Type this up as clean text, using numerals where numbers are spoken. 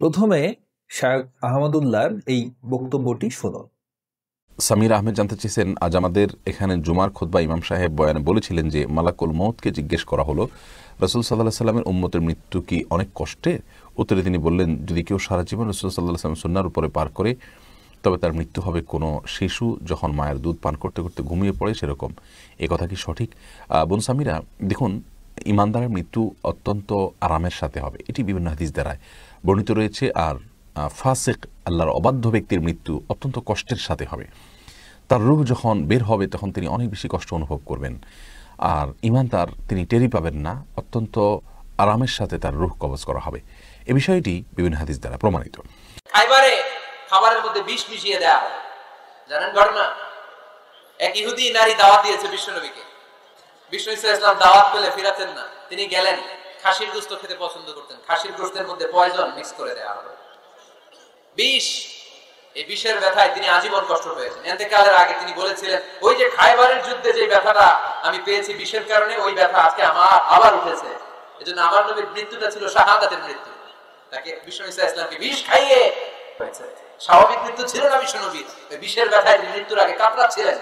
প্রথমে শায়খ আহমদুল্লাহর এই বক্তব্যটি শুনুন। সামির আহমেদ জানতে চেয়েছেন, আজ আমাদের এখানে জুমার খুতবা ইমাম সাহেব বয়ানে বলেছিলেন যে মালাকুল মউতকে জিজ্ঞেস করা হলো রাসূল সাল্লাল্লাহু আলাইহি সাল্লামের উম্মতের মৃত্যু কি অনেক কষ্টের? উত্তরে তিনি বললেন, যদি কেউ সারা জীবন রাসূল সাল্লাল্লাহু আলাইহি সাল্লামের সুন্নাহর উপরে পার করে তবে তার মৃত্যু হবে কোনো শিশু যখন মায়ের দুধ পান করতে করতে ঘুমিয়ে পড়ে সেরকম। এ কথা কি সঠিক? বোন সামিরা, দেখুন, ইমানদারের মৃত্যু অত্যন্ত আরামের সাথে হবে, এটি বিভিন্ন হাদিস দ্বারায় বর্ণিত রয়েছে। আর ফাসিক, আল্লাহর অবাধ্য ব্যক্তির মৃত্যু অত্যন্ত কষ্টের সাথে হবে। তার রূহ যখন বের হবে তখন তিনি অনেক বেশি কষ্ট অনুভব করবেন। আর ইমানদার তিনি টেরি পাবেন না, অত্যন্ত আরামের সাথে তার রূহ কবজ করা হবে। এ বিষয়টি বিভিন্ন হাদিস দ্বারা প্রমাণিত। খাইবারে খাবারের মধ্যে বিষ মিশিয়ে দেয়া হয়, জানেন ঘটনা? এক ইহুদি নারী দাওয়াত দিয়েছে বিশ্বনবীকে। বিষ্ণু ইসলাম দাওয়াত পেলে ফিরাতেন না, তিনি গেলেন। খাসির গোশত খেতে পছন্দ করতেন, খাসির গোশতের মধ্যে পয়জন মিক্স করে দেয়া হলো, বিষ। এই বিষের ব্যথায় তিনি আজীবন কষ্ট পেয়েছেন। ইন্তেকালের আগে তিনি বলেছিলেন, ওই যে খাইবারের যুদ্ধে যে ব্যথাটা আমি পেয়েছি বিষের কারণে, ওই ব্যথা আজকে আমার আবার উঠেছে। এজন্য আমার নবীর মৃত্যুটা ছিল শাহাদাতের মৃত্যু। তাকে বিষ্ণু ইসলামকে বিষ খাইয়ে হয়েছে, স্বাভাবিক মৃত্যু ছিল না বিষ্ণু নবীর। বিষের ব্যথায় তিনি মৃত্যুর আগে কাতরাচ্ছিলেন।